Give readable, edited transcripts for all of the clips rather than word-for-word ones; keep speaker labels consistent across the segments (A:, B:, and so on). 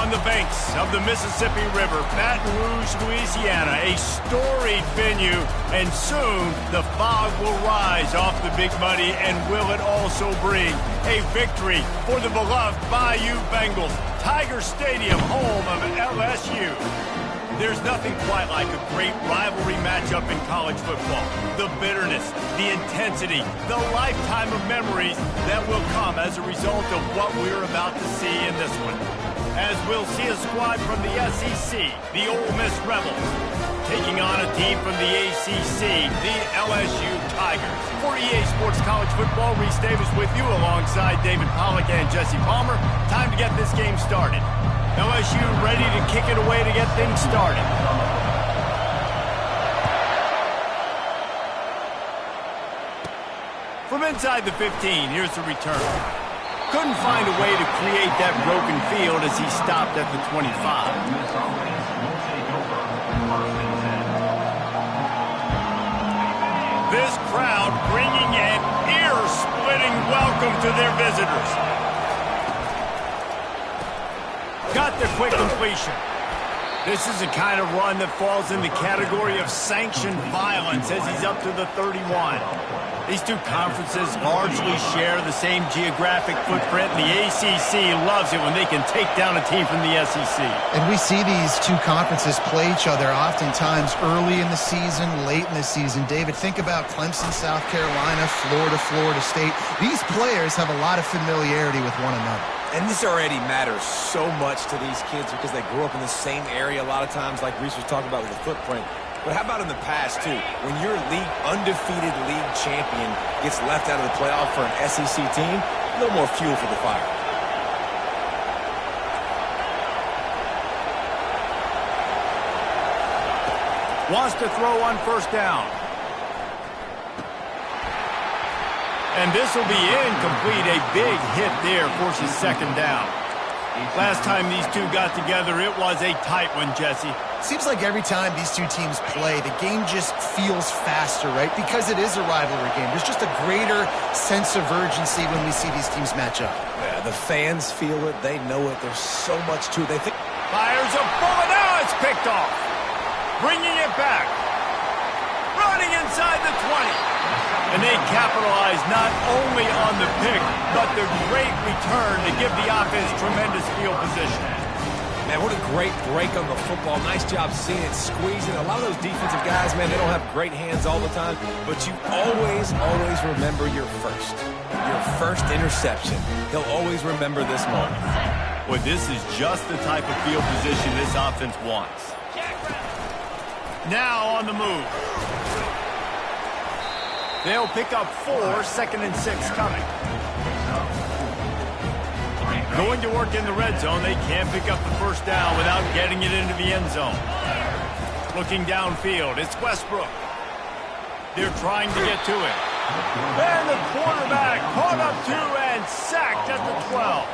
A: On the banks of the Mississippi River, Baton Rouge, Louisiana, a storied venue, and soon the fog will rise off the Big Muddy, and will it also bring a victory for the beloved Bayou Bengals. Tiger Stadium, home of LSU. There's nothing quite like a great rivalry matchup in college football. The bitterness, the intensity, the lifetime of memories that will come as a result of what we're about to see in this one. As we'll see a squad from the SEC, the Ole Miss Rebels, taking on a team from the ACC, the LSU Tigers. For EA Sports College Football, Reese Davis with you alongside David Pollack and Jesse Palmer. Time to get this game started. LSU ready to kick it away to get things started. From inside the 15, here's the return. Couldn't find a way to create that broken field as he stopped at the 25. This crowd bringing an ear-splitting welcome to their visitors. Got the quick completion. This is the kind of run that falls in the category of sanctioned violence as he's up to the 31. These two conferences largely share the same geographic footprint, and the ACC loves it when they can take down a team from the SEC.
B: And we see these two conferences play each other oftentimes early in the season, late in the season. David, think about Clemson, South Carolina, Florida State. These players have a lot of familiarity with one another.
C: And this already matters so much to these kids because they grew up in the same area a lot of times, like Reese was talking about with the footprint. But how about in the past, too? When your undefeated league champion gets left out of the playoff for an SEC team, a little more fuel for the fire.
A: Wants to throw on first down. And this will be incomplete. A big hit there forces second down. Last time these two got together, it was a tight one, Jesse.
B: Seems like every time these two teams play, the game just feels faster, right? Because it is a rivalry game. There's just a greater sense of urgency when we see these teams match up.
C: Yeah, the fans feel it. They know it. There's so much to it. They think.
A: Fires a bullet. Now it's picked off. Bringing it back. Running inside the 20. And they capitalize not only on the pick, but the great return to give the offense tremendous field position.
C: Man, what a great break on the football. Nice job seeing it, squeezing. A lot of those defensive guys, man, they don't have great hands all the time, but you always remember your first interception. They'll always remember this moment.
A: Well, this is just the type of field position this offense wants. Now on the move. They'll pick up 4, 2nd and 6 coming. Going to work in the red zone, they can't pick up the first down without getting it into the end zone. Looking downfield, it's Westbrook. They're trying to get to it. And the quarterback caught up to and sacked at the 12.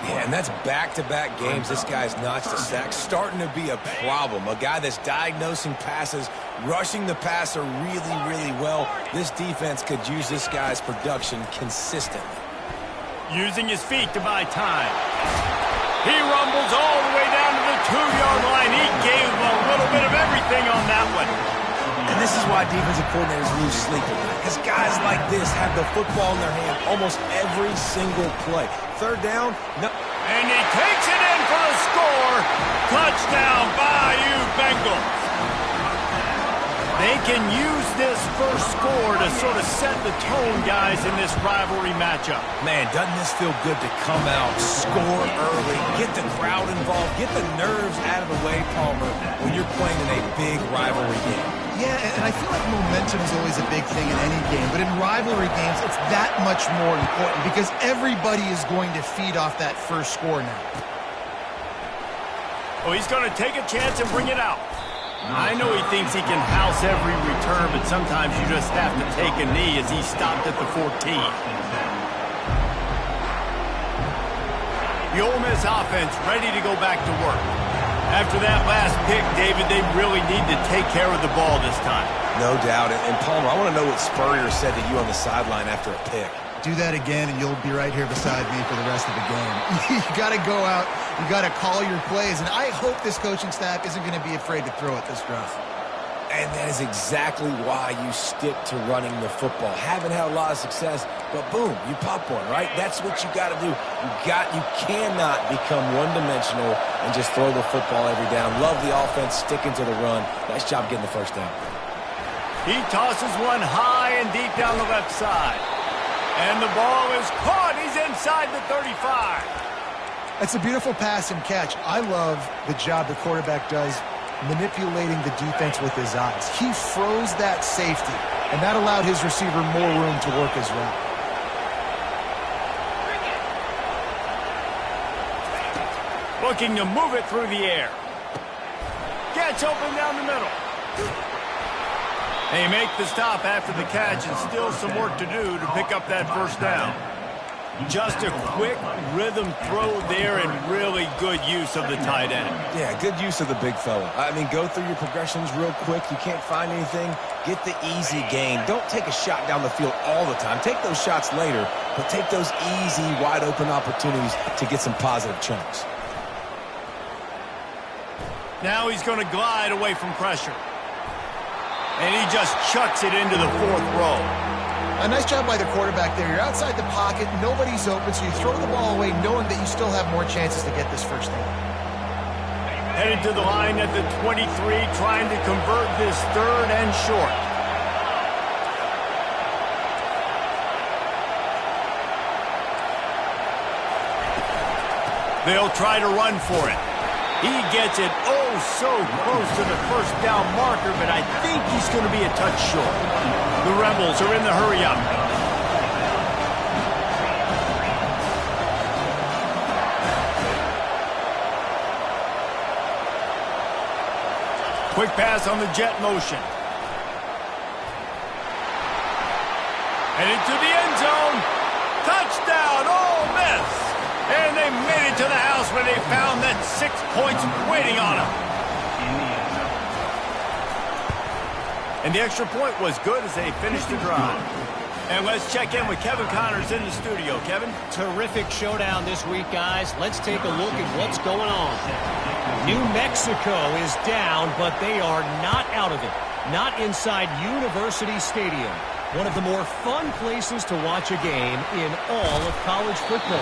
C: Yeah, and that's back-to-back games this guy's notched a sack. Starting to be a problem. A guy that's diagnosing passes, rushing the passer really well. This defense could use this guy's production consistently.
A: Using his feet to buy time. He rumbles all the way down to the 2-yard line. He gave a little bit of everything on that one.
C: And this is why defensive coordinators lose sleep at night. Because guys like this have the football in their hand almost every single play. Third down, no.
A: And he takes it in for the score. Touchdown, Bayou Bengals. They can use this first score to sort of set the tone, guys, in this rivalry matchup.
C: Man, doesn't this feel good to come out, score early, get the crowd involved, get the nerves out of the way, Palmer, when you're playing in a big rivalry game.
B: Yeah, and I feel like momentum is always a big thing in any game, but in rivalry games, it's that much more important because everybody is going to feed off that first score now.
A: Oh, he's going to take a chance and bring it out. I know he thinks he can house every return, but sometimes you just have to take a knee as he stopped at the 14. The Ole Miss offense ready to go back to work. After that last pick, David, they really need to take care of the ball this time.
C: No doubt. And Palmer, I want to know what Spurrier said to you on the sideline after a pick.
B: Do that again, and you'll be right here beside me for the rest of the game. You got to go out You got to call your plays, and I hope this coaching staff isn't going to be afraid to throw it this drive.
C: And that is exactly why you stick to running the football. Haven't had a lot of success, but boom, you pop one, right? That's what you got to do. You cannot become one-dimensional and just throw the football every down. Love the offense, sticking to the run. Nice job getting the first down.
A: He tosses one high and deep down the left side. And the ball is caught. He's inside the 35.
B: That's a beautiful pass and catch. I love the job the quarterback does manipulating the defense with his eyes. He froze that safety, and that allowed his receiver more room to work his route.
A: Looking to move it through the air. Gets open down the middle. They make the stop after the catch, and still some work to do to pick up that first down. Just a quick rhythm throw there and really good use of the tight end.
C: Yeah, good use of the big fella. I mean, go through your progressions real quick. You can't find anything, get the easy gain. Don't take a shot down the field all the time. Take those shots later, but take those easy, wide-open opportunities to get some positive chunks.
A: Now he's going to glide away from pressure. And he just chucks it into the fourth row.
B: A nice job by the quarterback there. You're outside the pocket, nobody's open, so you throw the ball away knowing that you still have more chances to get this first down.
A: Headed to the line at the 23, trying to convert this third and short. They'll try to run for it. He gets it oh so close to the first down marker, but I think he's going to be a touch short. The Rebels are in the hurry-up. Quick pass on the jet motion. And into the end zone. Touchdown, Ole Miss. And they made it to the house where they found that 6 points waiting on them. And the extra point was good as they finished the drive. And let's check in with Kevin Connors in the studio. Kevin?
D: Terrific showdown this week, guys. Let's take a look at what's going on. New Mexico is down, but they are not out of it. Not inside University Stadium. One of the more fun places to watch a game in all of college football.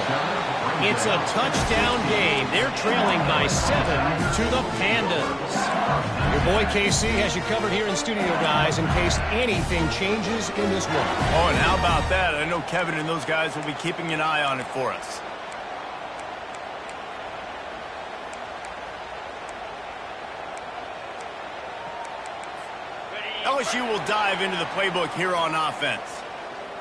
D: It's a touchdown game. They're trailing by 7 to the Pandas. Your boy KC has you covered here in studio, guys, in case anything changes in this one.
A: Oh, and how about that? I know Kevin and those guys will be keeping an eye on it for us. LSU will dive into the playbook here on offense.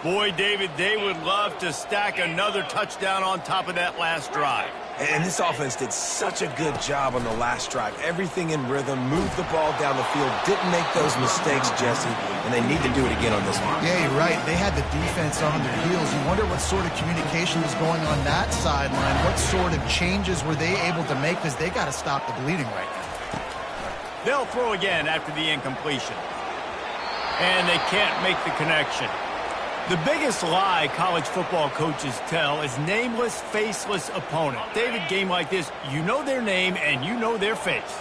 A: Boy, David, they would love to stack another touchdown on top of that last drive.
C: And this offense did such a good job on the last drive. Everything in rhythm, moved the ball down the field, didn't make those mistakes, Jesse, and they need to do it again on this one.
B: Yeah, you're right. They had the defense on their heels. You wonder what sort of communication was going on that sideline. What sort of changes were they able to make, because they got to stop the bleeding right now.
A: They'll throw again after the incompletion. And they can't make the connection. The biggest lie college football coaches tell is nameless, faceless opponent. David, game like this, you know their name and you know their face.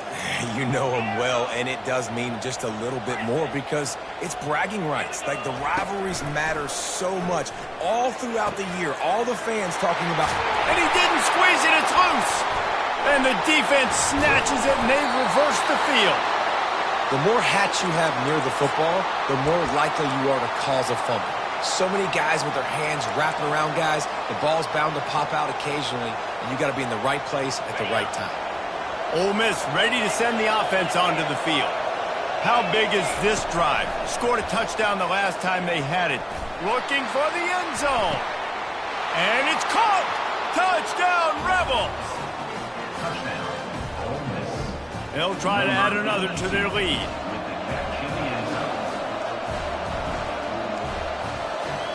C: You know them well, and it does mean just a little bit more because it's bragging rights. Like, the rivalries matter so much all throughout the year. All the fans talking about...
A: And he didn't squeeze it, it's loose. And the defense snatches it and they reverse the field.
C: The more hats you have near the football, the more likely you are to cause a fumble. So many guys with their hands wrapping around guys, the ball's bound to pop out occasionally, and you got to be in the right place at the right time.
A: Ole Miss ready to send the offense onto the field. How big is this drive? Scored a touchdown the last time they had it. Looking for the end zone. And it's caught! Touchdown, Rebels! Touchdown. They'll try to add another to their lead.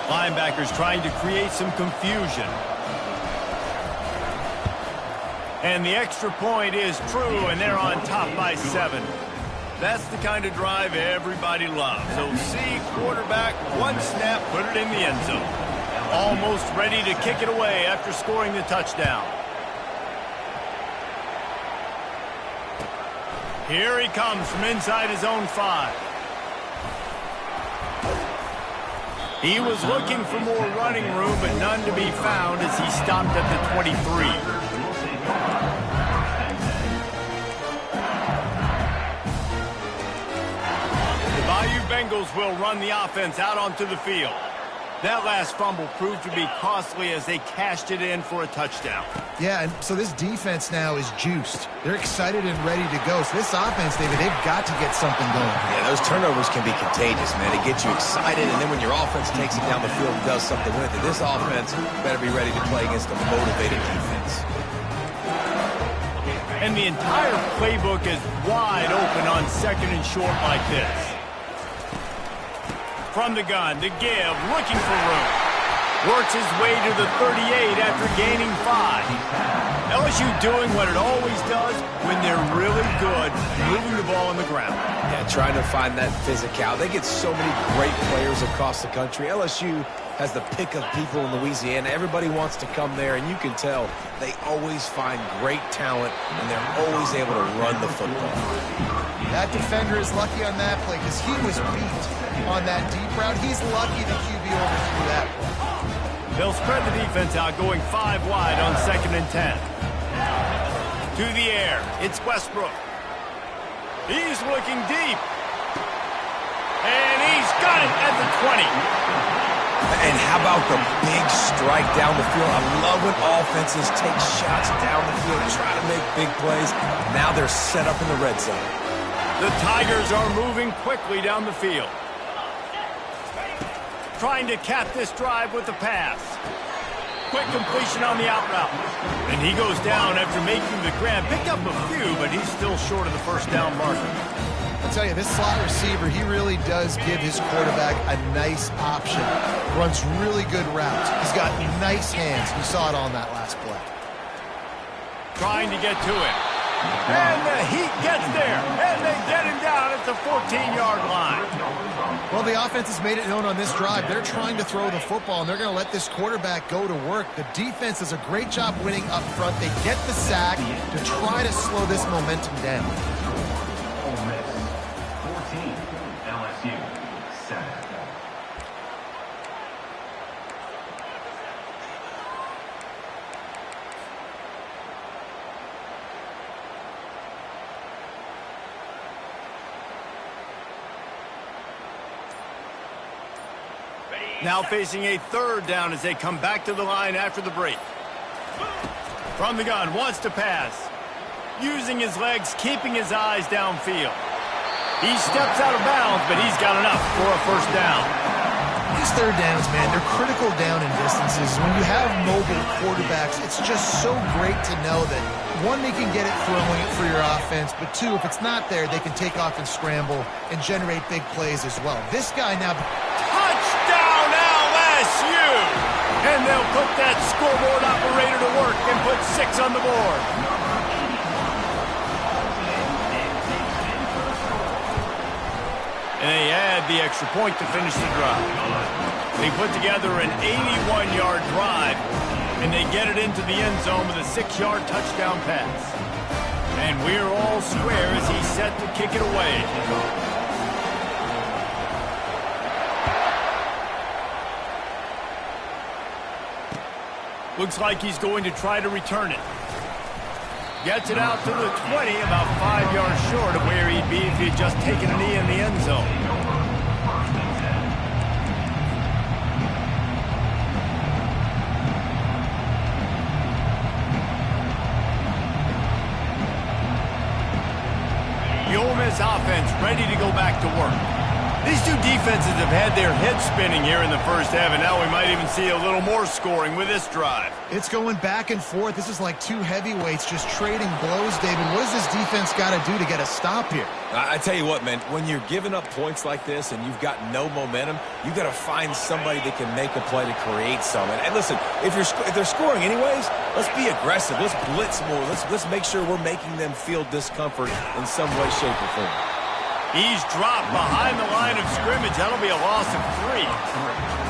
A: Linebackers trying to create some confusion. And the extra point is true, and they're on top by 7. That's the kind of drive everybody loves. So see quarterback, one snap, put it in the end zone. Almost ready to kick it away after scoring the touchdown. Here he comes from inside his own 5. He was looking for more running room, but none to be found as he stopped at the 23. The Bayou Bengals will run the offense out onto the field. That last fumble proved to be costly as they cashed it in for a touchdown.
B: Yeah, and so this defense now is juiced. They're excited and ready to go. So this offense, David, they've got to get something going.
C: Yeah, those turnovers can be contagious, man. It gets you excited, and then when your offense takes it down the field and does something with it, this offense better be ready to play against a motivated defense.
A: And the entire playbook is wide open on second and short like this. From the gun, to give, looking for room. Works his way to the 38 after gaining 5. LSU doing what it always does when they're really good, moving the ball on the ground.
C: Yeah, trying to find that physical. They get so many great players across the country. LSU has the pick of people in Louisiana. Everybody wants to come there, and you can tell they always find great talent, and they're always able to run the football.
B: That defender is lucky on that play because he was beat on that deep route. He's lucky the QB overthrew that play.
A: They'll spread the defense out, going 5 wide on 2nd and 10. To the air, it's Westbrook. He's looking deep. And he's got it at the 20.
C: And how about the big strike down the field? I love when offenses take shots down the field, try to make big plays. Now they're set up in the red zone.
A: The Tigers are moving quickly down the field. Trying to cap this drive with the pass. Quick completion on the out route. And he goes down after making the grab. Picked up a few, but he's still short of the first down marker.
B: I'll tell you, this slot receiver, he really does give his quarterback a nice option. Runs really good routes. He's got nice hands. You saw it on that last play.
A: Trying to get to him. And the Heat gets there. And they get him down at the 14-yard line.
B: Well, the offense has made it known on this drive. They're trying to throw the football, and they're going to let this quarterback go to work. The defense does a great job winning up front. They get the sack to try to slow this momentum down.
E: Ole Miss 14, LSU 7.
A: Now facing a 3rd down as they come back to the line after the break. From the gun, wants to pass. Using his legs, keeping his eyes downfield. He steps out of bounds, but he's got enough for a first down.
B: These 3rd downs, man, they're critical down in distances. When you have mobile quarterbacks, it's just so great to know that, 1, they can get it throwing it for your offense, but 2, if it's not there, they can take off and scramble and generate big plays as well. This guy now...
A: Touchdown LSU! And they'll put that scoreboard operator to work and put 6 on the board. And they add the extra point to finish the drive. They put together an 81-yard drive, and they get it into the end zone with a 6-yard touchdown pass. And we're all square as he's set to kick it away. Looks like he's going to try to return it. Gets it out to the 20, about 5 yards short of where he'd be if he had just taken a knee in the end zone. The Ole Miss offense ready to go back to work. These two defenses have had their heads spinning here in the first half, and now we might even see a little more scoring with this drive.
B: It's going back and forth. This is like 2 heavyweights just trading blows, David. What does this defense got to do to get a stop here?
C: I tell you what, man, when you're giving up points like this and you've got no momentum, you got to find somebody that can make a play to create some. And listen, if they're scoring anyways, let's be aggressive. Let's blitz more. Let's make sure we're making them feel discomfort in some way, shape, or form.
A: He's dropped behind the line of scrimmage. That'll be a loss of 3.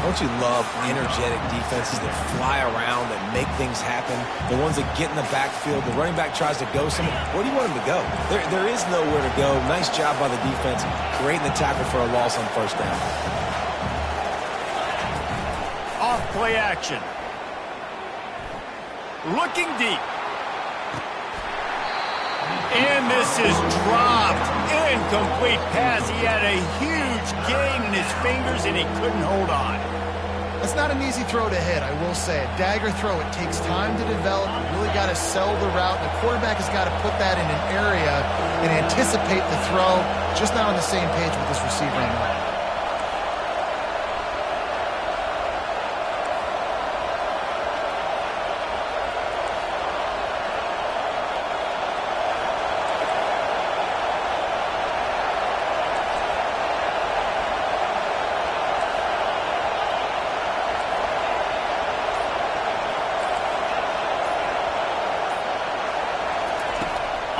C: Don't you love energetic defenses that fly around, that make things happen? The ones that get in the backfield, the running back tries to go somewhere. Where do you want him to go? There is nowhere to go. Nice job by the defense, creating the tackle for a loss on first down.
A: Off play action. Looking deep. And this is dropped. Incomplete pass. He had a huge gain in his fingers, and he couldn't hold on.
B: That's not an easy throw to hit, I will say. A dagger throw, it takes time to develop. You really got to sell the route. The quarterback has got to put that in an area and anticipate the throw. Just not on the same page with this receiver on that.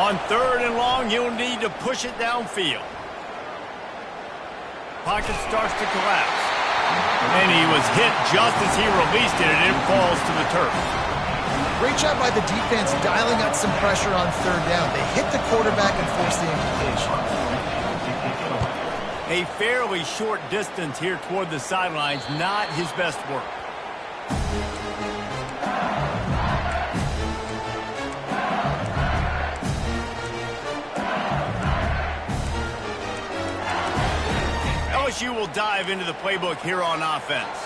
A: On 3rd and long, you'll need to push it downfield. Pocket starts to collapse. And he was hit just as he released it, and it falls to the turf.
B: Great job by the defense dialing up some pressure on 3rd down. They hit the quarterback and forced the incompletion.
A: A fairly short distance here toward the sidelines, not his best work. LSU will dive into the playbook here on offense.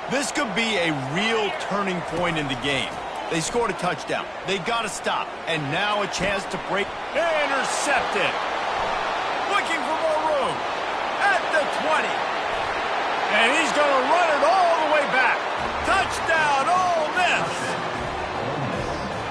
A: This could be a real turning point in the game. They scored a touchdown. They got to stop. And now a chance to break. Intercepted. Looking for more room. At the 20. And he's going to run it all the way back. Touchdown, Ole Miss.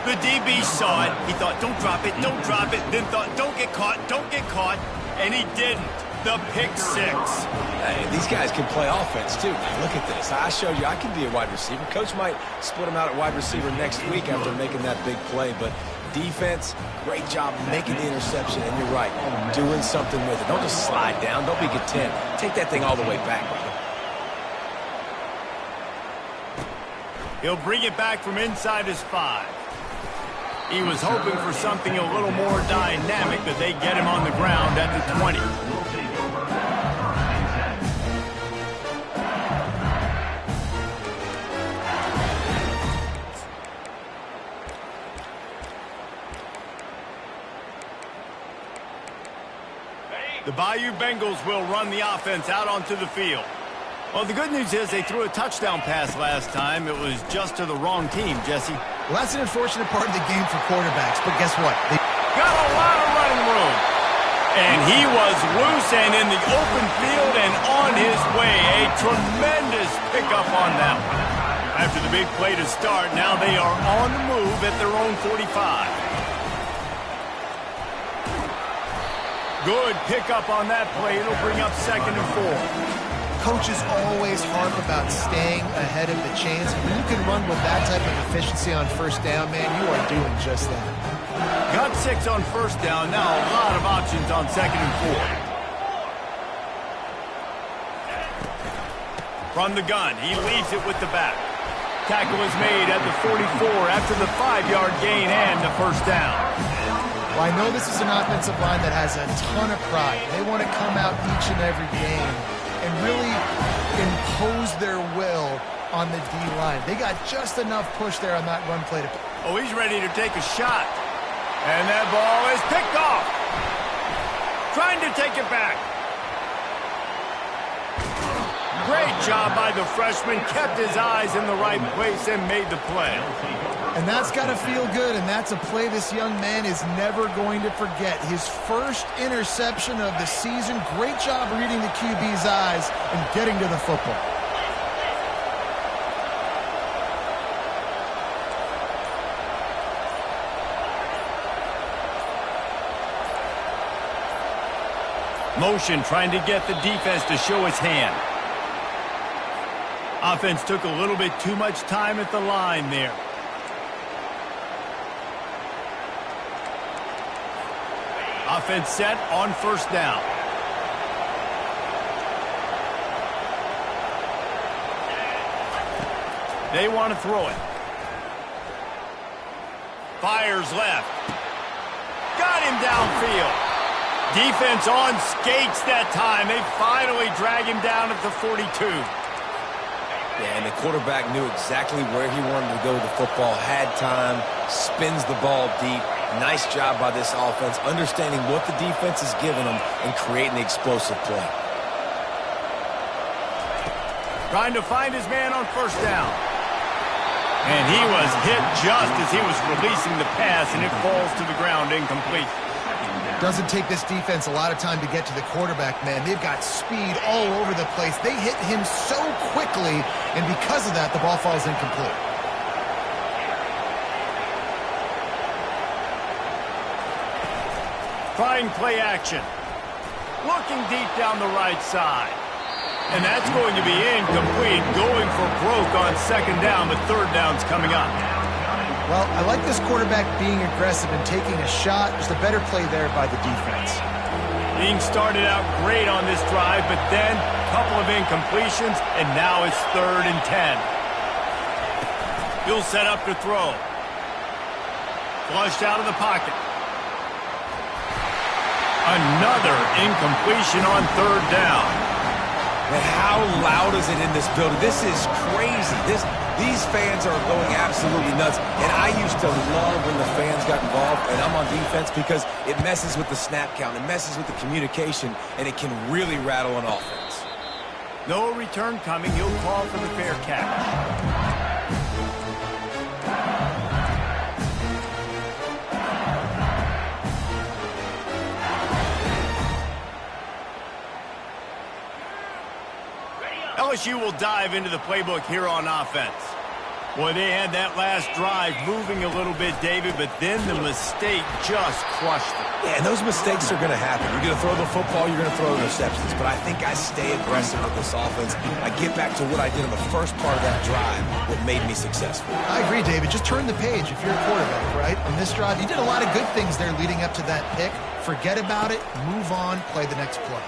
A: The DB saw it. He thought, don't drop it, don't drop it. Then thought, don't get caught, don't get caught. And he didn't. The pick 6.
C: Hey, these guys can play offense, too. Now, look at this. I showed you I can be a wide receiver. Coach might split him out at wide receiver next week after making that big play. But defense, great job making the interception. And you're right, doing something with it. Don't just slide down. Don't be content. Take that thing all the way back, brother.
A: He'll bring it back from inside his 5. He was hoping for something a little more dynamic, but they get him on the ground at the 20. The Bayou Bengals will run the offense out onto the field. Well, the good news is they threw a touchdown pass last time. It was just to the wrong team, Jesse.
B: Well, that's an unfortunate part of the game for quarterbacks, but guess what? They
A: got a lot of running room. And he was loose and in the open field and on his way. A tremendous pickup on that one. After the big play to start, now they are on the move at their own 45. Good pickup on that play. It'll bring up 2nd and 4.
B: Coaches always harp about staying ahead of the chains. When you can run with that type of efficiency on 1st down, man, you are doing just that.
A: Got 6 on 1st down. Now a lot of options on 2nd and 4. From the gun, he leaves it with the back. Tackle is made at the 44 after the 5-yard gain and the 1st down.
B: Well, I know this is an offensive line that has a ton of pride. They want to come out each and every game and really impose their will on the D-line. They got just enough push there on that run play.
A: Oh, he's ready to take a shot. And that ball is picked off. Trying to take it back. Great job by the freshman. Kept his eyes in the right place and made the play.
B: And that's got to feel good, and that's a play this young man is never going to forget. His first interception of the season. Great job reading the QB's eyes and getting to the football.
A: Motion trying to get the defense to show his hand. Offense took a little bit too much time at the line there. Offense set on 1st down. They want to throw it. Fires left. Got him downfield. Defense on skates that time. They finally drag him down at the 42.
C: Yeah, and the quarterback knew exactly where he wanted to go with the football, had time, spins the ball deep. Nice job by this offense, understanding what the defense is giving them and creating the explosive play.
A: Trying to find his man on first down. And he was hit just as he was releasing the pass, and it falls to the ground incomplete.
B: Doesn't take this defense a lot of time to get to the quarterback, man. They've got speed all over the place. They hit him so quickly, and because of that, the ball falls incomplete.
A: Trying play action. Looking deep down the right side. And that's going to be incomplete. Going for broke on second down, but third down's coming up.
B: Well, I like this quarterback being aggressive and taking a shot. Just a better play there by the defense.
A: Being started out great on this drive, but then a couple of incompletions, and now it's 3rd and 10. He'll set up to throw. Flushed out of the pocket. Another incompletion on 3rd down.
C: And how loud is it in this building? This is crazy. These fans are going absolutely nuts. And I used to love when the fans got involved, and I'm on defense because it messes with the snap count. It messes with the communication, and it can really rattle an offense.
A: No return coming. He'll call for the fair catch. LSU will dive into the playbook here on offense. Boy, they had that last drive moving a little bit, David, but then the mistake just crushed them.
C: Yeah, and those mistakes are going to happen. You're going to throw the football, you're going to throw interceptions. But I think I stay aggressive with this offense. I get back to what I did in the first part of that drive, what made me successful.
B: I agree, David. Just turn the page if you're a quarterback, right? On this drive, you did a lot of good things there leading up to that pick. Forget about it, move on, play the next play.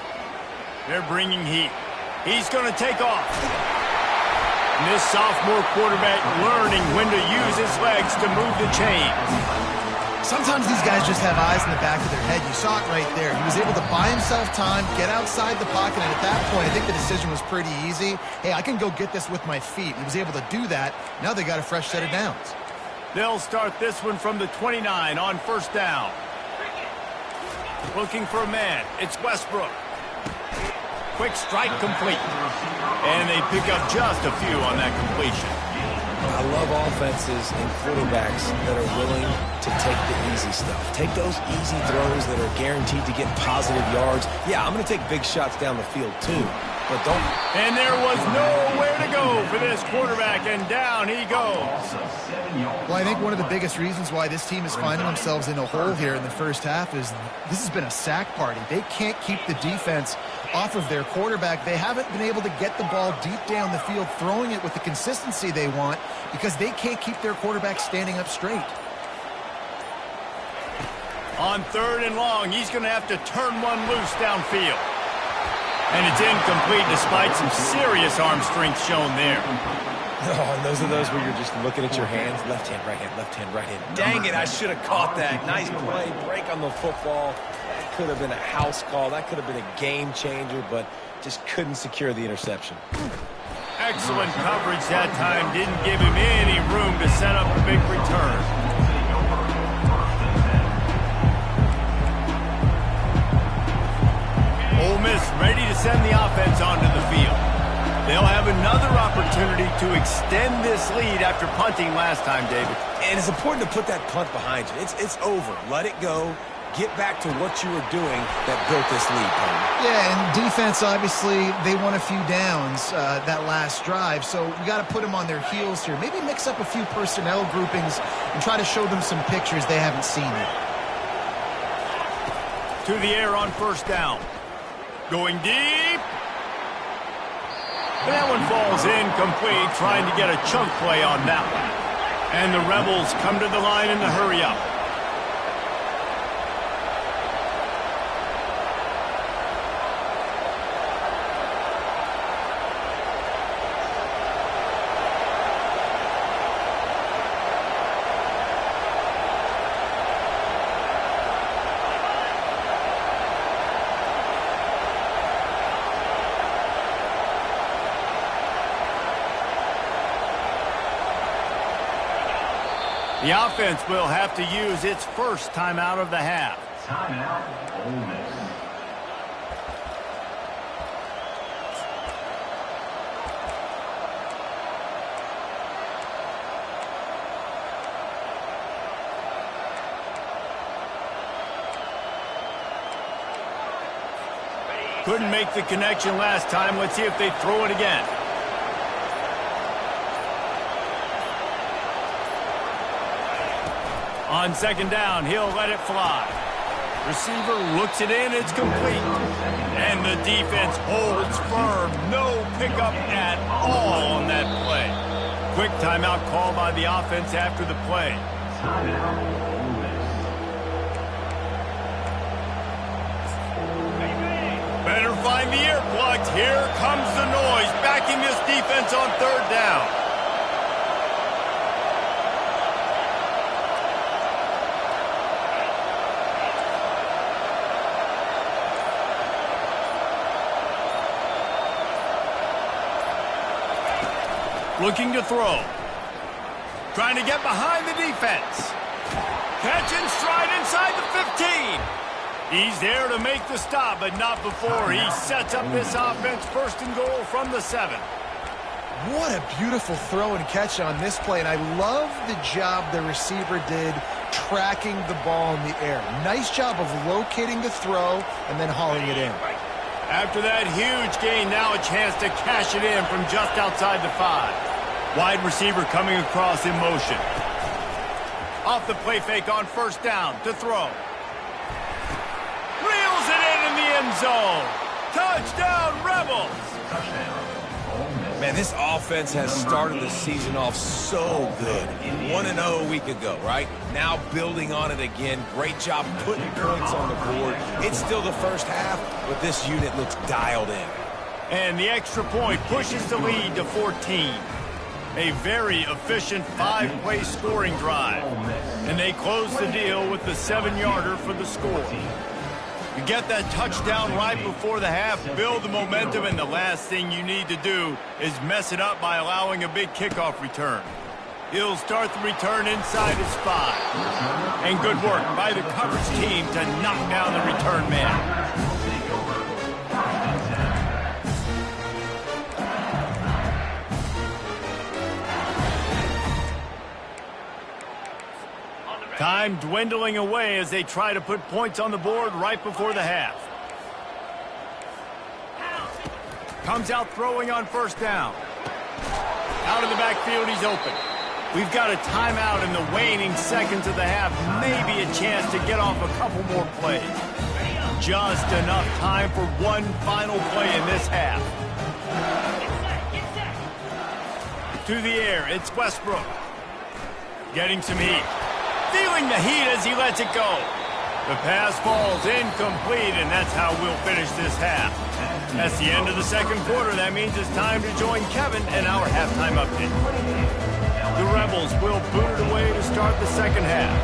A: They're bringing heat. He's going to take off. And this sophomore quarterback learning when to use his legs to move the chains.
B: Sometimes these guys just have eyes in the back of their head. You saw it right there. He was able to buy himself time, get outside the pocket, and at that point, I think the decision was pretty easy. Hey, I can go get this with my feet. He was able to do that. Now they got a fresh set of downs.
A: They'll start this one from the 29 on first down. Looking for a man. It's Westbrook. Quick strike complete. And they pick up just a few on that completion.
C: I love offenses and quarterbacks that are willing to take the easy stuff. Take those easy throws that are guaranteed to get positive yards. Yeah, I'm going to take big shots down the field too, but don't.
A: And there was nowhere to go for this quarterback, and down he goes.
B: Well, I think one of the biggest reasons why this team is finding themselves in a hole here in the first half is this has been a sack party. They can't keep the defense off of their quarterback. They haven't been able to get the ball deep down the field, throwing it with the consistency they want because they can't keep their quarterback standing up straight.
A: On 3rd and long, he's going to have to turn one loose downfield. And it's incomplete despite some serious arm strength shown there.
C: Oh, and those are those where you're just looking at your hands. Left hand, right hand, left hand, right hand. Dang it, I should have caught that. Nice play, break on the football. That could have been a house call. That could have been a game changer, but just couldn't secure the interception.
A: Excellent coverage that time. Didn't give him any room to set up a big return. Ole Miss ready to send the offense onto the field. They'll have another opportunity to extend this lead after punting last time, David.
C: And it's important to put that punt behind you. It's over. Let it go. Get back to what you were doing that built this lead, Tony.
B: Yeah, and defense, obviously, they won a few downs that last drive, so we got to put them on their heels here. Maybe mix up a few personnel groupings and try to show them some pictures they haven't seen yet.
A: To the air on first down. Going deep. That one falls incomplete, trying to get a chunk play on that one. And the Rebels come to the line in the hurry up. The offense will have to use its first timeout of the half.
E: Timeout, Ole Miss.
A: Couldn't make the connection last time. Let's see if they throw it again. On second down, he'll let it fly. Receiver looks it in, it's complete. And the defense holds firm. No pickup at all on that play. Quick timeout call by the offense after the play.
E: Timeout, Ole Miss.
A: Better find the earplugs. Here comes the noise, backing this defense on third down. Looking to throw. Trying to get behind the defense. Catch and stride inside the 15. He's there to make the stop, but not before he sets up this offense first and goal from the 7.
B: What a beautiful throw and catch on this play, and I love the job the receiver did tracking the ball in the air. Nice job of locating the throw and then hauling it in.
A: After that huge gain, now a chance to cash it in from just outside the 5. Wide receiver coming across in motion. Off the play fake on first down to throw. Reels it in the end zone. Touchdown, Rebels.
E: Touchdown, Ole Miss.
C: Man, this offense has started the season off so good. 1-0 a week ago, right? Now building on it again. Great job putting points on the board. It's still the first half, but this unit looks dialed in.
A: And the extra point pushes the lead to 14. A very efficient 5-play scoring drive. And they close the deal with the 7-yarder for the score. You get that touchdown right before the half, build the momentum, and the last thing you need to do is mess it up by allowing a big kickoff return. He'll start the return inside his 5. And good work by the coverage team to knock down the return man. Time dwindling away as they try to put points on the board right before the half. Comes out throwing on first down. Out of the backfield, he's open. We've got a timeout in the waning seconds of the half. Maybe a chance to get off a couple more plays. Just enough time for one final play in this half. To the air, it's Westbrook. Getting some heat. Feeling the heat as he lets it go. The pass falls incomplete, and that's how we'll finish this half. That's the end of the second quarter. That means it's time to join Kevin in our halftime update. The Rebels will boot it away to start the second half.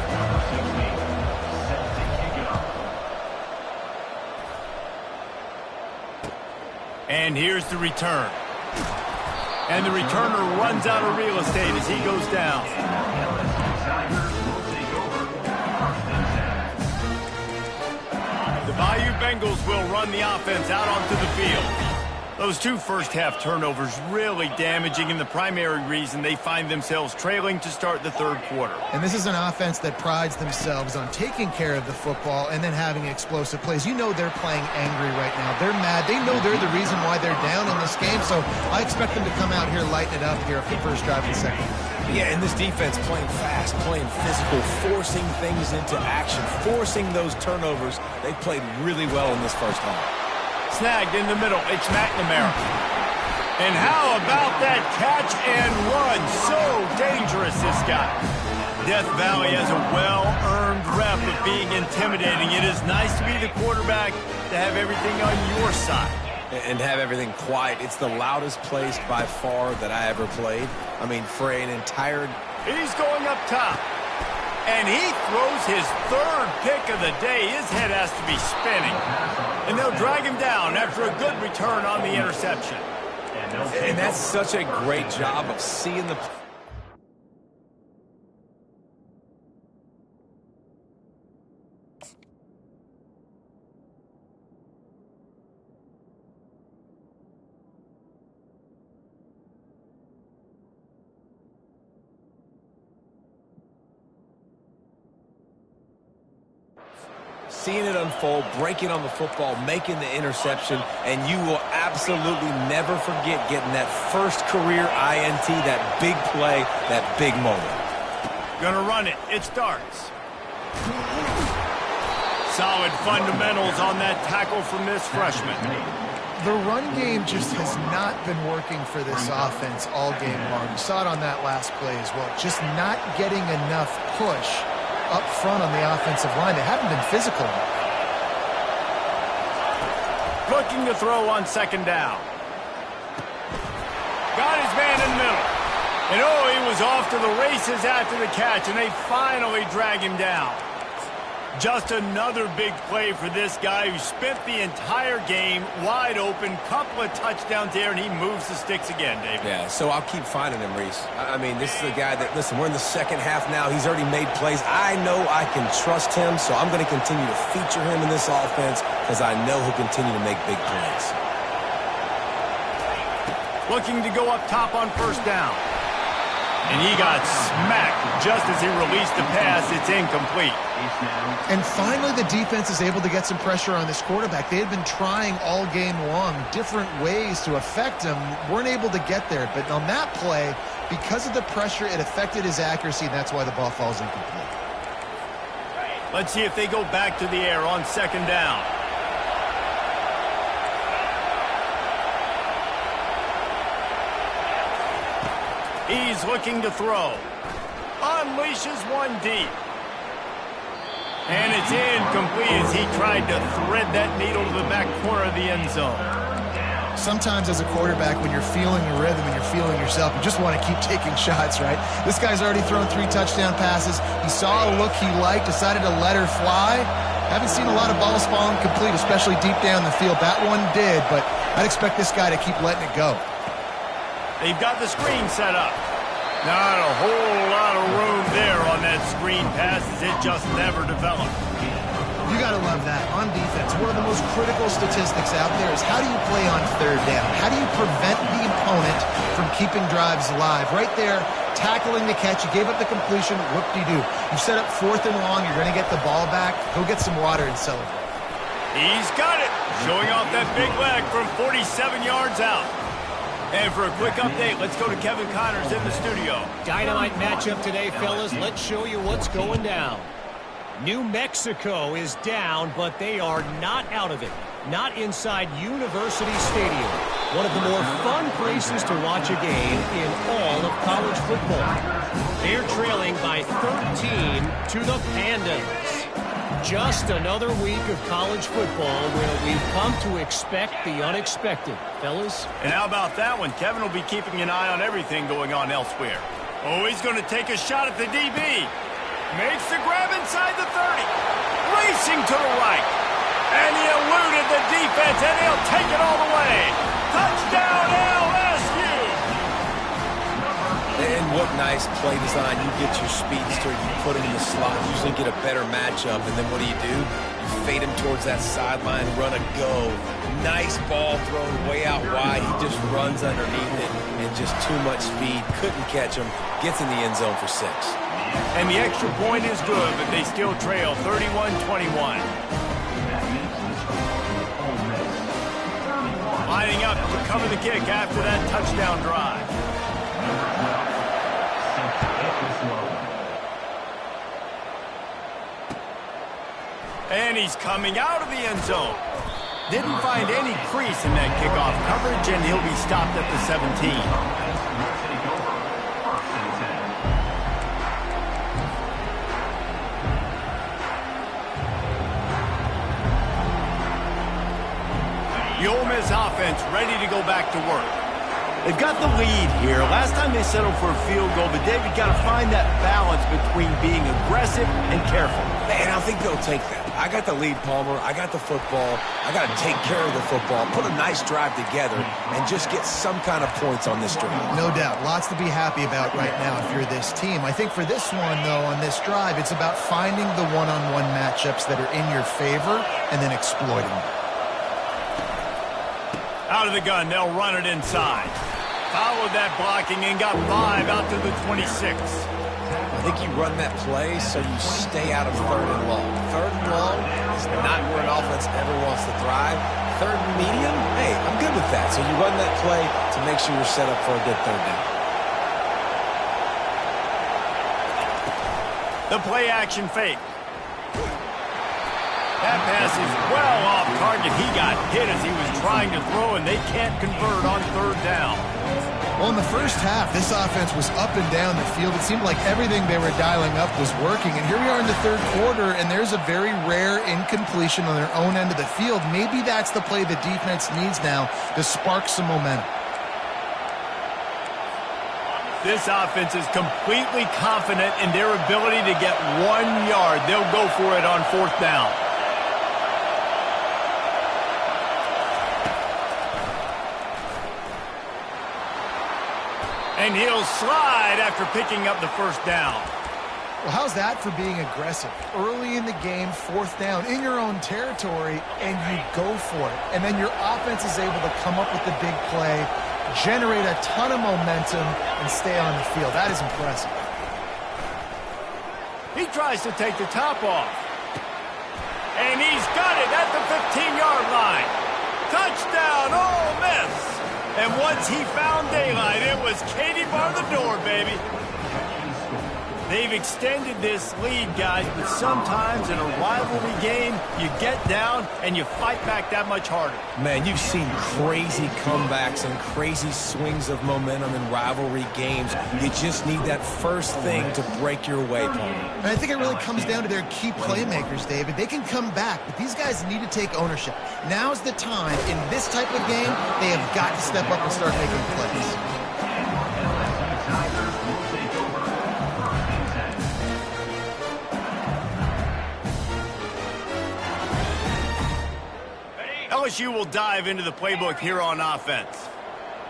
A: And here's the return. And the returner runs out of real estate as he goes down. The Bayou Bengals will run the offense out onto the field. Those two first-half turnovers really damaging, and the primary reason they find themselves trailing to start the third quarter.
B: And this is an offense that prides themselves on taking care of the football and then having explosive plays. You know they're playing angry right now. They're mad. They know they're the reason why they're down in this game, so I expect them to come out here, lighten it up here for the first drive of the second.
C: Yeah, and this defense playing fast, playing physical, forcing things into action, forcing those turnovers. They played really well in this first half.
A: Snagged in the middle, it's McNamara. And how about that catch and run? So dangerous, this guy. Death Valley has a well-earned rep of being intimidating. It is nice to be the quarterback, to have everything on your side.
C: And have everything quiet. It's the loudest place by far that I ever played. I mean, for an entire...
A: He's going up top. And he throws his third pick of the day. His head has to be spinning. And they'll drag him down after a good return on the interception.
C: And that's such a great job of seeing the... seeing it unfold, breaking on the football, making the interception, and you will absolutely never forget getting that first career INT, that big play, that big moment.
A: Gonna run it. It starts. Solid fundamentals on that tackle from this freshman.
B: The run game just has not been working for this offense all game long. You saw it on that last play as well. Just not getting enough push up front on the offensive line. They haven't been physical enough.
A: Looking to throw on second down. Got his man in the middle. And oh, he was off to the races after the catch, and they finally drag him down. Just another big play for this guy who spent the entire game wide open, couple of touchdowns there, and he moves the sticks again, David.
C: Yeah, so I'll keep finding him, Reese. I mean, this is a guy that, listen, we're in the second half now. He's already made plays. I know I can trust him, so I'm going to continue to feature him in this offense because I know he'll continue to make big plays.
A: Looking to go up top on first down. And he got smacked just as he released the pass. It's incomplete.
B: And finally, the defense is able to get some pressure on this quarterback. They had been trying all game long different ways to affect him. Weren't able to get there. But on that play, because of the pressure, it affected his accuracy, and that's why the ball falls incomplete.
A: Let's see if they go back to the air on second down. He's looking to throw. Unleashes one deep. And it's incomplete as he tried to thread that needle to the back corner of the end zone.
B: Sometimes as a quarterback, when you're feeling your rhythm and you're feeling yourself, you just want to keep taking shots, right? This guy's already thrown 3 touchdown passes. He saw a look he liked, decided to let her fly. Haven't seen a lot of balls falling complete, especially deep down the field. That one did, but I'd expect this guy to keep letting it go.
A: They've got the screen set up. Not a whole lot of room there on that screen pass as it just never developed.
B: You got to love that. On defense, one of the most critical statistics out there is how do you play on third down? How do you prevent the opponent from keeping drives alive? Right there, tackling the catch. You gave up the completion. Whoop-de-doo. You set up 4th and long. You're going to get the ball back. Go get some water and celebrate.
A: He's got it. Showing off that big leg from 47 yards out. And for a quick update, let's go to Kevin Connors in the studio.
D: Dynamite matchup today, fellas. Let's show you what's going down. New Mexico is down, but they are not out of it. Not inside University Stadium. One of the more fun places to watch a game in all of college football. They're trailing by 13 to the Pandas. Just another week of college football where we've come to expect the unexpected. Fellas?
A: And how about that one? Kevin will be keeping an eye on everything going on elsewhere. Oh, he's going to take a shot at the DB. Makes the grab inside the 30. Racing to the right. And he eluded the defense, and he'll take it all the way. Touchdown, LSU!
C: And what nice play design. You get your speedster, you put him in the slot, usually get a better matchup, and then what do? You fade him towards that sideline, run a go. Nice ball thrown way out wide. He just runs underneath it, and just too much speed. Couldn't catch him. Gets in the end zone for 6.
A: And the extra point is good, but they still trail 31-21. Lining up to cover the kick after that touchdown drive. And he's coming out of the end zone. Didn't find any crease in that kickoff coverage, and he'll be stopped at the 17. The Ole Miss offense ready to go back to work. They've got the lead here. Last time they settled for a field goal, but David got to find that balance between being aggressive and careful.
C: Man, I think they'll take that. I got the lead, Palmer. I got the football. I got to take care of the football, put a nice drive together, and just get some kind of points on this drive.
B: No doubt. Lots to be happy about right now if you're this team. I think for this one, though, on this drive, it's about finding the one-on-one matchups that are in your favor and then exploiting them.
A: Out of the gun, they'll run it inside. Followed that blocking and got 5 out to the 26.
C: think you run that play so you stay out of third and long. Third and long is not where an offense ever wants to thrive. Third and medium, hey, I'm good with that. So you run that play to make sure you're set up for a good third down.
A: The play action fake. That pass is well off target. He got hit as he was trying to throw, and they can't convert on third down.
B: Well, in the first half, this offense was up and down the field. It seemed like everything they were dialing up was working. And here we are in the third quarter, and there's a very rare incompletion on their own end of the field. Maybe that's the play the defense needs now to spark some momentum.
A: This offense is completely confident in their ability to get 1 yard. They'll go for it on fourth down. And he'll slide after picking up the first down.
B: Well, how's that for being aggressive? Early in the game, fourth down, in your own territory, and you go for it. And then your offense is able to come up with the big play, generate a ton of momentum, and stay on the field. That is impressive.
A: He tries to take the top off. And he's got it at the 15-yard line. Touchdown, Ole Miss. And once he found daylight, it was Katie bar the door, baby. They've extended this lead, guys, but sometimes in a rivalry game, you get down and you fight back that much harder.
C: Man, you've seen crazy comebacks and crazy swings of momentum in rivalry games. You just need that first thing to break your way, Paul.
B: And I think it really comes down to their key playmakers, David. They can come back, but these guys need to take ownership. Now's the time. In this type of game, they have got to step up and start making plays.
A: LSU will dive into the playbook here on offense.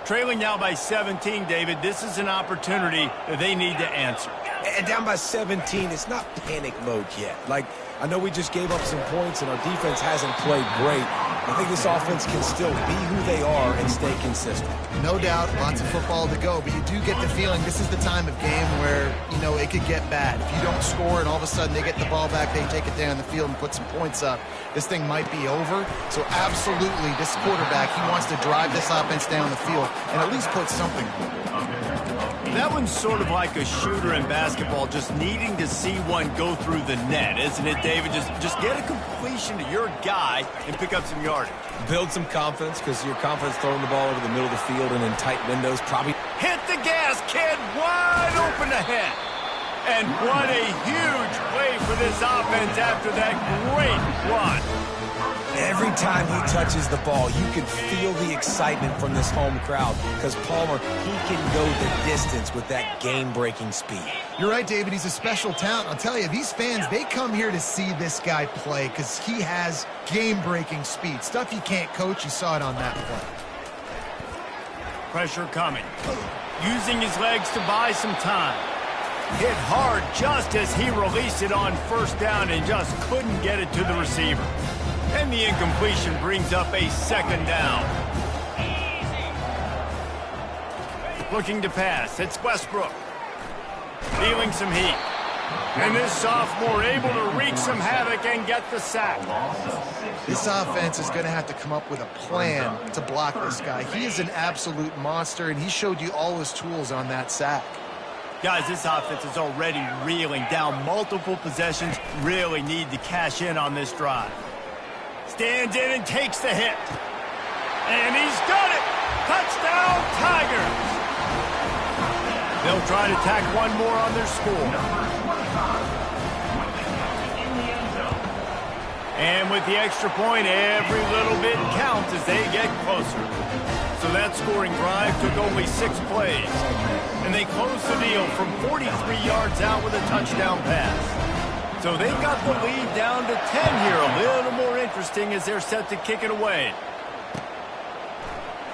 A: Trailing now by 17, David, this is an opportunity that they need to answer.
C: And down by 17, it's not panic mode yet. Like, I know we just gave up some points and our defense hasn't played great. I think this offense can still be who they are and stay consistent.
B: No doubt, lots of football to go, but you do get the feeling this is the time of game where, you know, it could get bad. If you don't score and all of a sudden they get the ball back, they take it down the field and put some points up, this thing might be over. So absolutely, this quarterback, he wants to drive this offense down the field and at least put something.
A: That one's sort of like a shooter in basketball, just needing to see one go through the net, isn't it, David? Just get a completion to your guy and pick up some yardage.
C: Build some confidence, because your confidence throwing the ball over the middle of the field and in tight windows probably...
A: Hit the gas, kid! Wide open ahead. And what a huge play for this offense after that great run.
C: Every time he touches the ball, you can feel the excitement from this home crowd, because Palmer, he can go the distance with that game-breaking speed.
B: You're right, David. He's a special talent. I'll tell you, these fans, they come here to see this guy play because he has game-breaking speed. Stuff you can't coach. You saw it on that play.
A: Pressure coming. Using his legs to buy some time. Hit hard just as he released it on first down and just couldn't get it to the receiver. And the incompletion brings up a second down. Looking to pass. It's Westbrook. Feeling some heat. And this sophomore able to wreak some havoc and get the sack.
B: This offense is going to have to come up with a plan to block this guy. He is an absolute monster, and he showed you all his tools on that sack.
A: Guys, this offense is already reeling down multiple possessions. Really need to cash in on this drive. Stands in and takes the hit. And he's got it! Touchdown, Tigers! They'll try to tack one more on their score. And with the extra point, every little bit counts as they get closer. So that scoring drive took only 6 plays. And they closed the deal from 43 yards out with a touchdown pass. So they've got the lead down to 10 here. A little more interesting as they're set to kick it away.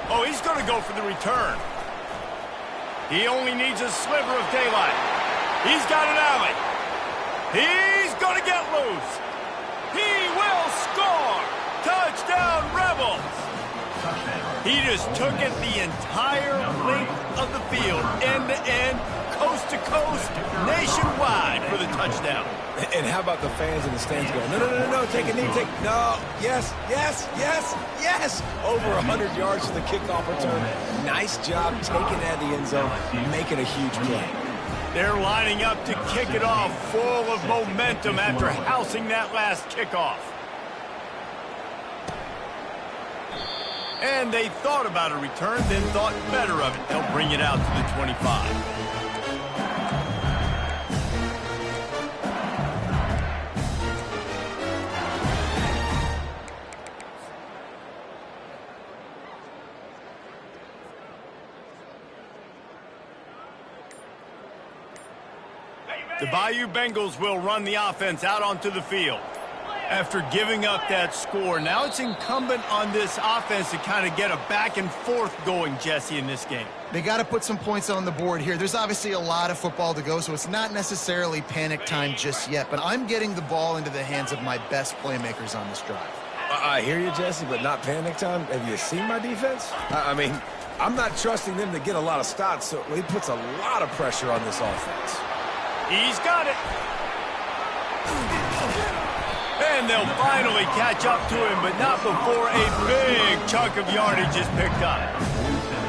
A: Oh, he's going to go for the return. He only needs a sliver of daylight. He's got an alley. He's going to get loose. He will score. Touchdown, Rebels. He just took it the entire length of the field, end to end, coast to coast, nationwide for the touchdown.
C: And how about the fans in the stands going, no, no, no, no, take a knee, no, yes, yes, yes, yes. Over 100 yards to the kickoff return. Nice job taking that to the end zone, making a huge play.
A: They're lining up to kick it off full of momentum after housing that last kickoff. And they thought about a return, then thought better of it. They'll bring it out to the 25. The Bayou Bengals will run the offense out onto the field. After giving up that score, now it's incumbent on this offense to kind of get a back and forth going, Jesse, in this game.
B: They got to put some points on the board here. There's obviously a lot of football to go, so it's not necessarily panic time just yet, but I'm getting the ball into the hands of my best playmakers on this drive.
C: I hear you, Jesse, but not panic time. Have you seen my defense? I mean, I'm not trusting them to get a lot of stops, so he puts a lot of pressure on this offense.
A: He's got it. And they'll finally catch up to him, but not before a big chunk of yardage is picked up.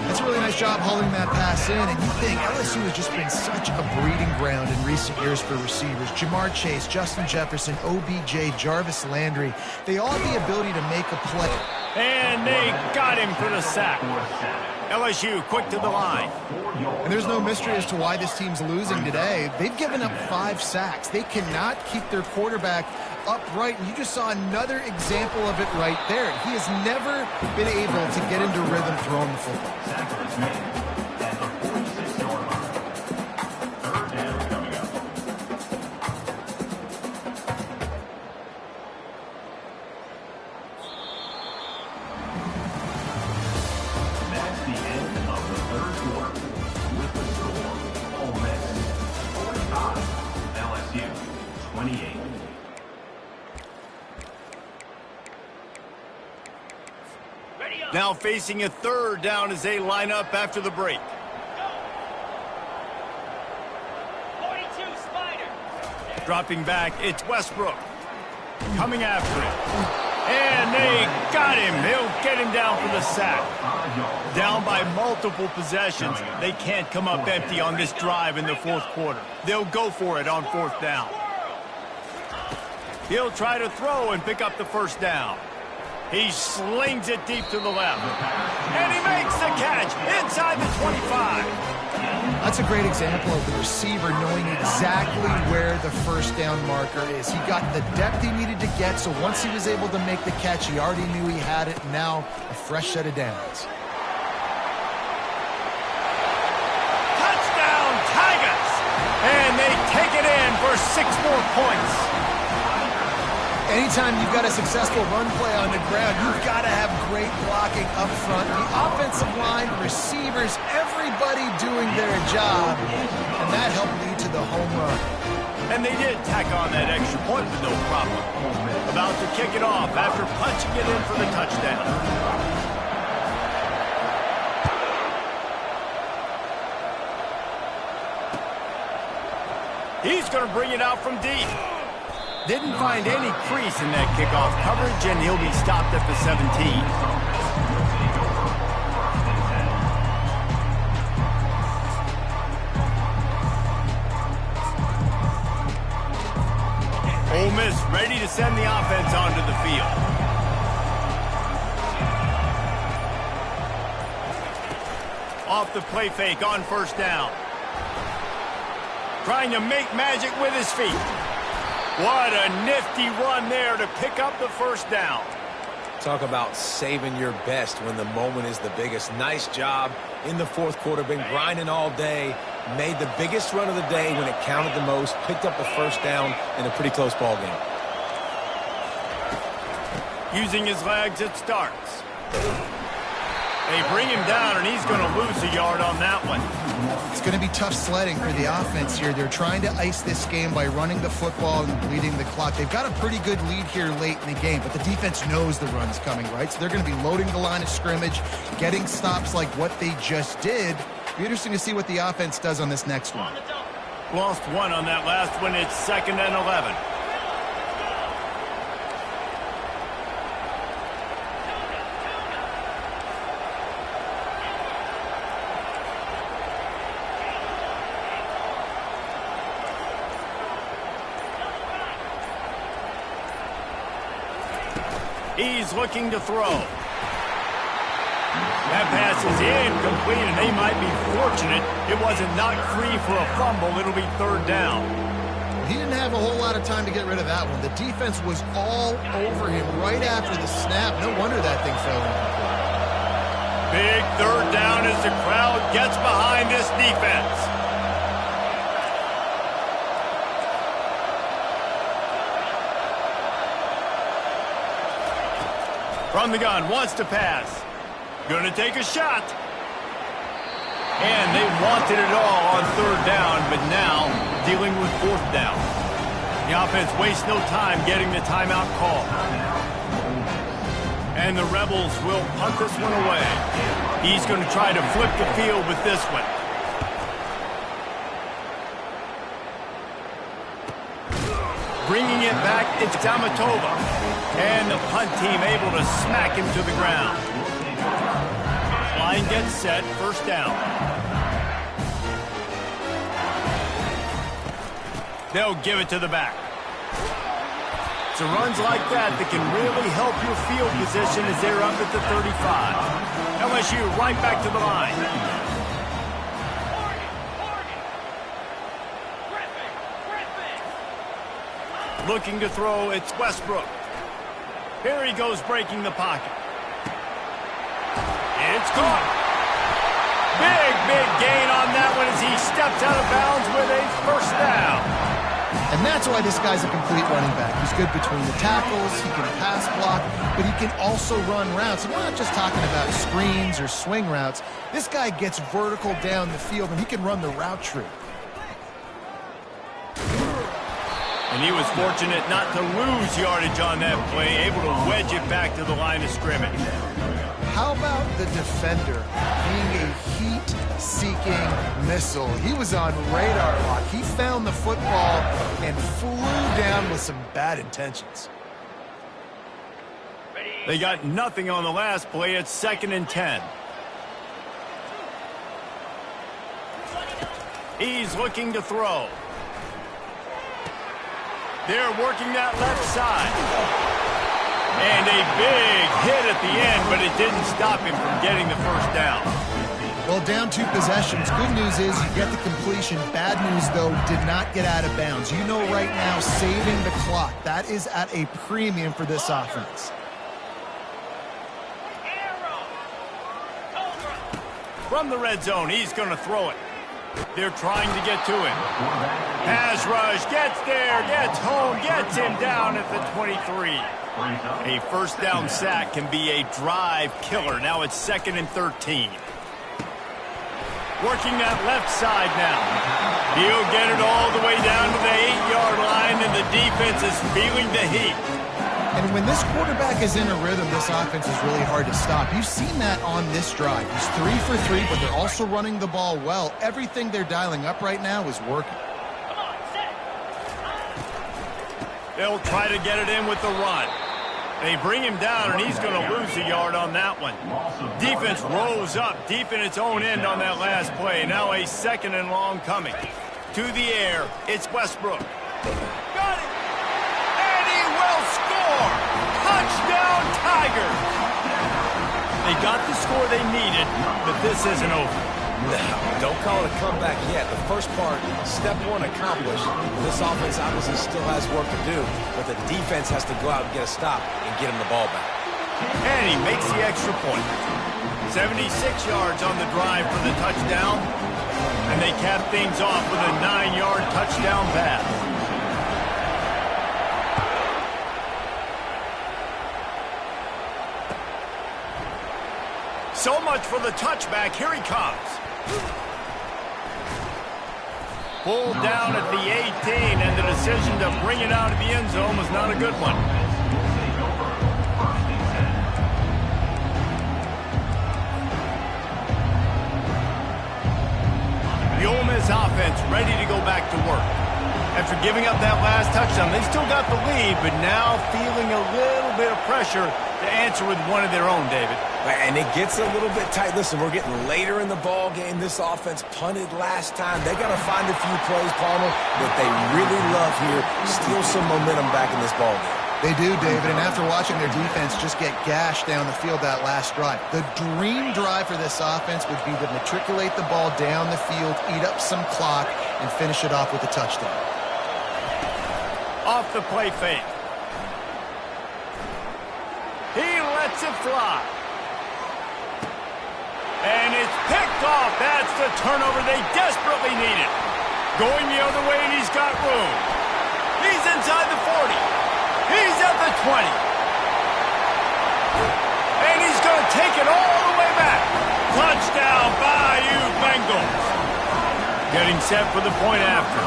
B: That's a really nice job holding that pass in, and you think LSU has just been such a breeding ground in recent years for receivers. Jamar Chase, Justin Jefferson, OBJ, Jarvis Landry, they all have the ability to make a play.
A: And they got him for the sack. LSU quick to the line.
B: And there's no mystery as to why this team's losing today. They've given up 5 sacks. They cannot keep their quarterback upright, and you just saw another example of it right there. He has never been able to get into rhythm throwing the football.
A: Now facing a third down as they line up after the break.
F: 42 Spider.
A: Dropping back, it's Westbrook. Coming after him. And they got him. They'll get him down for the sack. Down by multiple possessions. They can't come up empty on this drive in the fourth quarter. They'll go for it on fourth down. He'll try to throw and pick up the first down. He slings it deep to the left. And he makes the catch inside the 25.
B: That's a great example of the receiver knowing exactly where the first down marker is. He got the depth he needed to get, so once he was able to make the catch, he already knew he had it. Now, a fresh set of downs.
A: Touchdown, Tigers! And they take it in for 6 more points.
B: Anytime you've got a successful run play on the ground, you've got to have great blocking up front. The offensive line, receivers, everybody doing their job, and that helped lead to the home run.
A: And they did tack on that extra point with no problem. About to kick it off after punching it in for the touchdown. He's going to bring it out from deep. Didn't find any crease in that kickoff coverage, and he'll be stopped at the 17. Ole Miss ready to send the offense onto the field. Off the play fake on first down. Trying to make magic with his feet. What a nifty run there to pick up the first down.
C: Talk about saving your best when the moment is the biggest. Nice job in the fourth quarter. Been grinding all day. Made the biggest run of the day when it counted the most. Picked up the first down in a pretty close ball game.
A: Using his legs, it starts. They bring him down, and he's going to lose a yard on that one.
B: It's going to be tough sledding for the offense here. They're trying to ice this game by running the football and bleeding the clock. They've got a pretty good lead here late in the game, but the defense knows the run's coming, right? So they're going to be loading the line of scrimmage, getting stops like what they just did. It'll be interesting to see what the offense does on this next one.
A: Lost one on that last one. It's 2nd and 11. He's looking to throw. That pass is incomplete, and they might be fortunate it wasn't knocked free for a fumble. It'll be 3rd down.
B: He didn't have a whole lot of time to get rid of that one. The defense was all over him right after the snap. No wonder that thing fell incomplete.
A: Big 3rd down as the crowd gets behind this defense. From the gun, wants to pass. Going to take a shot. And they wanted it all on 3rd down, but now dealing with 4th down. The offense wastes no time getting the timeout call. And the Rebels will punt this one away. He's going to try to flip the field with this one. Bringing it back, it's Damatova. And the punt team able to smack him to the ground. Line gets set, 1st down. They'll give it to the back. So runs like that can really help your field position as they're up at the 35. LSU right back to the line. Looking to throw, it's Westbrook. Here he goes breaking the pocket. It's caught. Big gain on that one as he steps out of bounds with a 1st down.
B: And that's why this guy's a complete running back. He's good between the tackles, he can pass block, but he can also run routes. And we're not just talking about screens or swing routes. This guy gets vertical down the field, and he can run the route tree.
A: And he was fortunate not to lose yardage on that play, able to wedge it back to the line of scrimmage.
B: How about the defender being a heat-seeking missile? He was on radar lock. He found the football and flew down with some bad intentions.
A: They got nothing on the last play. It's 2nd and 10. He's looking to throw. They're working that left side. And a big hit at the end, but it didn't stop him from getting the 1st down.
B: Well, down 2 possessions. Good news is you get the completion. Bad news, though, did not get out of bounds. You know right now, saving the clock. That is at a premium for this offense.
A: From the red zone, he's going to throw it. They're trying to get to him. Pass rush, gets there, gets home, gets him down at the 23. A 1st down sack can be a drive killer. Now it's 2nd and 13. Working that left side now. He'll get it all the way down to the 8-yard line, and the defense is feeling the heat.
B: And when this quarterback is in a rhythm, this offense is really hard to stop. You've seen that on this drive. He's 3 for 3, but they're also running the ball well. Everything they're dialing up right now is working.
A: They'll try to get it in with the run. They bring him down, and he's going to lose a yard on that one. Defense rose up deep in its own end on that last play. Now a 2nd and long coming. To the air, it's Westbrook. Got it! And he will score! Touchdown, Tigers! They got the score they needed, but this isn't over.
C: No, don't call it a comeback yet. The first part, step 1 accomplished. This offense obviously still has work to do, but the defense has to go out and get a stop and get him the ball back.
A: And he makes the extra point. 76 yards on the drive for the touchdown, and they cap things off with a 9-yard touchdown pass. So much for the touchback. Here he comes. Pulled down at the 18, and the decision to bring it out of the end zone was not a good one. The Ole Miss offense ready to go back to work. After giving up that last touchdown, they still got the lead, but now feeling a little bit of pressure to answer with one of their own, David.
C: And it gets a little bit tight. Listen, we're getting later in the ball game. This offense punted last time. They got to find a few plays, Palmer, that they really love here. Steal some momentum back in this ball game.
B: They do, David, and after watching their defense just get gashed down the field that last drive, the dream drive for this offense would be to matriculate the ball down the field, eat up some clock, and finish it off with a touchdown.
A: Off the play fake. He lets it fly. And it's picked off. That's the turnover they desperately needed. Going the other way, and he's got room. He's inside the 40. He's at the 20. And he's going to take it all the way back. Touchdown, Bayou Bengals. Getting set for the point after.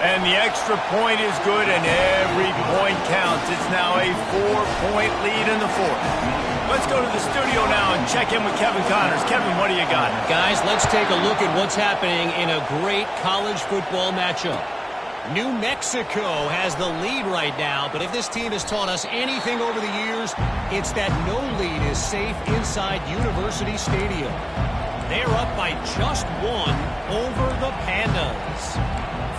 A: And the extra point is good, and every point counts. It's now a 4-point lead in the fourth. Let's go to the studio now and check in with Kevin Connors. Kevin, what do you got?
D: Guys, let's take a look at what's happening in a great college football matchup. New Mexico has the lead right now, but if this team has taught us anything over the years, it's that no lead is safe inside University Stadium. They're up by just one over the Pandas.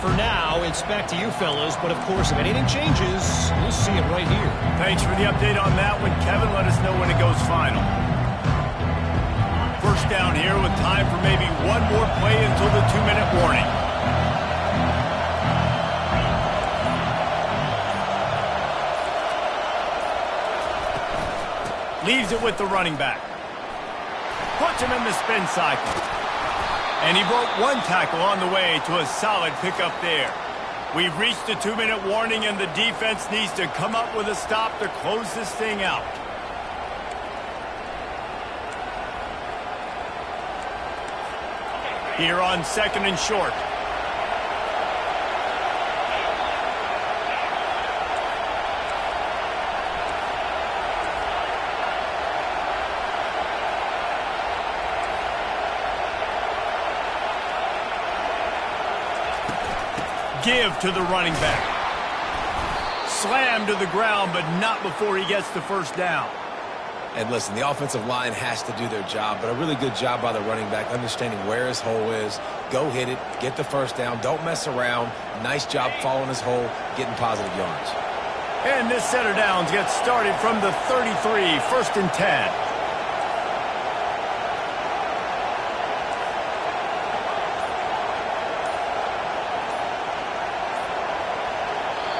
D: For now, it's back to you fellas, but of course, if anything changes, we'll see it right here.
A: Thanks for the update on that one, Kevin. Let us know when it goes final. First down here with time for maybe one more play until the 2-minute warning. Leaves it with the running back. Puts him in the spin cycle. And he broke one tackle on the way to a solid pickup there. We've reached the 2-minute warning, and the defense needs to come up with a stop to close this thing out. Here on 2nd and short. Give to the running back. Slam to the ground, but not before he gets the first down.
C: And listen, the offensive line has to do their job, but a really good job by the running back, understanding where his hole is. Go hit it, get the first down, don't mess around. Nice job following his hole, getting positive yards.
A: And this set of downs gets started from the 33, 1st and 10.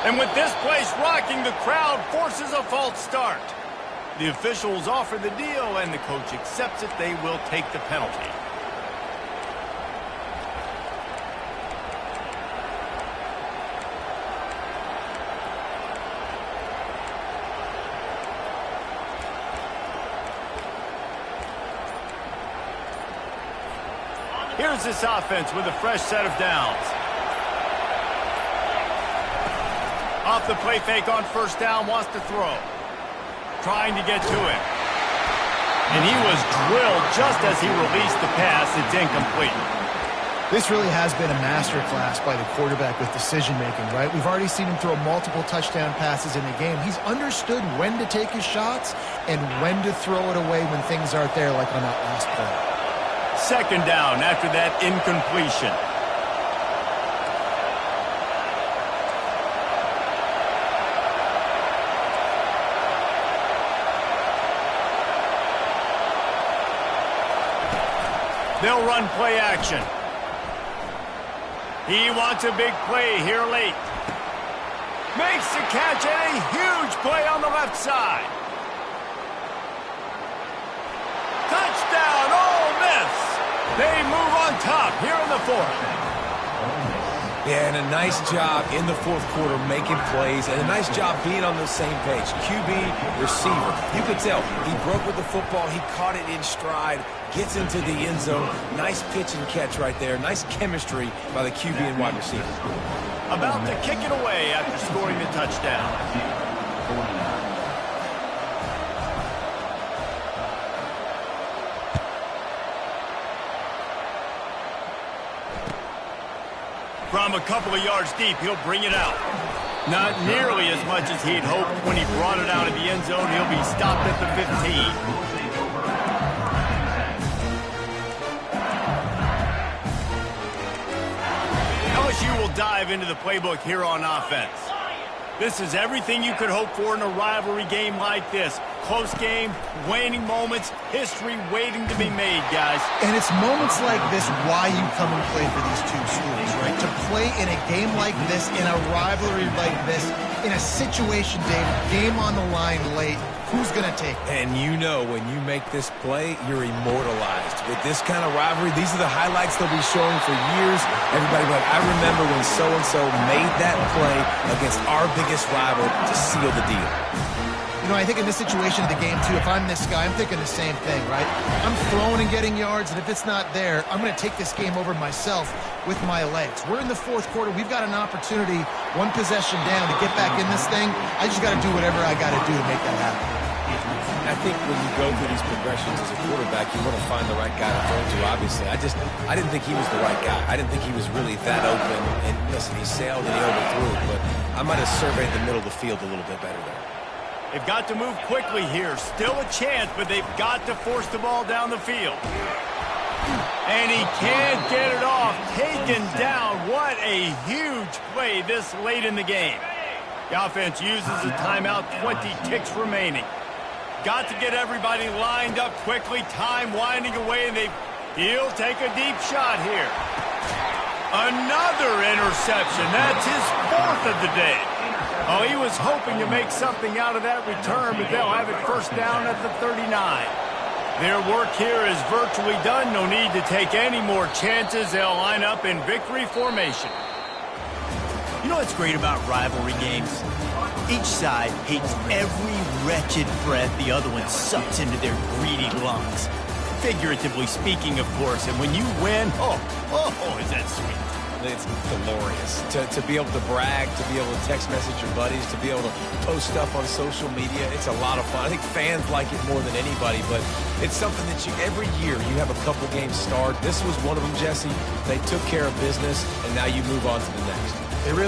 A: And with this place rocking, the crowd forces a false start. The officials offer the deal, and the coach accepts it. They will take the penalty. Here's this offense with a fresh set of downs. Off the play fake on 1st down, wants to throw. Trying to get to it. And he was drilled just as he released the pass. It's incomplete.
B: This really has been a masterclass by the quarterback with decision-making, right? We've already seen him throw multiple touchdown passes in the game. He's understood when to take his shots and when to throw it away when things aren't there, like on that last play.
A: 2nd down after that incompletion. They'll run play action. He wants a big play here late. Makes the catch and a huge play on the left side. Touchdown, Ole Miss. They move on top here in the 4th.
C: Yeah, and a nice job in the 4th quarter making plays, and a nice job being on the same page. QB, receiver. You could tell he broke with the football. He caught it in stride, gets into the end zone. Nice pitch and catch right there. Nice chemistry by the QB and wide receiver.
A: About to kick it away after scoring the touchdown. From a couple of yards deep, he'll bring it out. Not nearly as much as he'd hoped when he brought it out of the end zone. He'll be stopped at the 15. LSU will dive into the playbook here on offense. This is everything you could hope for in a rivalry game like this. Close game, waning moments, history waiting to be made, guys.
B: And it's moments like this why you come and play for these two schools, right? To play in a game like this, in a rivalry like this, in a situation, Dave, game on the line late, who's going to take it?
C: And you know when you make this play, you're immortalized. With this kind of rivalry, these are the highlights they'll be showing for years. Everybody will be like, I remember when so-and-so made that play against our biggest rival to seal the deal.
B: You know, I think in this situation of the game, too, if I'm this guy, I'm thinking the same thing, right? I'm throwing and getting yards, and if it's not there, I'm going to take this game over myself with my legs. We're in the fourth quarter. We've got an opportunity, one possession down, to get back in this thing. I just got to do whatever I got to do to make that happen.
C: I think when you go through these progressions as a quarterback, you want to find the right guy to throw to, obviously. I didn't think he was the right guy. I didn't think he was really that open. And listen, he sailed and he overthrew it, but I might have surveyed the middle of the field a little bit better there.
A: They've got to move quickly here. Still a chance, but they've got to force the ball down the field. And he can't get it off. Taken down. What a huge play this late in the game. The offense uses a timeout, 20 ticks remaining. Got to get everybody lined up quickly. Time winding away, and he'll take a deep shot here. Another interception. That's his fourth of the day. Oh, he was hoping to make something out of that return, but they'll have it first down at the 39. Their work here is virtually done. No need to take any more chances. They'll line up in victory formation.
G: You know what's great about rivalry games? Each side hates every wretched breath the other one sucks into their greedy lungs. Figuratively speaking, of course. And when you win, oh, is that sweet.
C: It's glorious to be able to brag, to be able to text message your buddies, to be able to post stuff on social media. It's a lot of fun. I think fans like it more than anybody, but it's something that every year you have a couple games start. This was one of them, Jesse. They took care of business, and now you move on to the next.
B: They really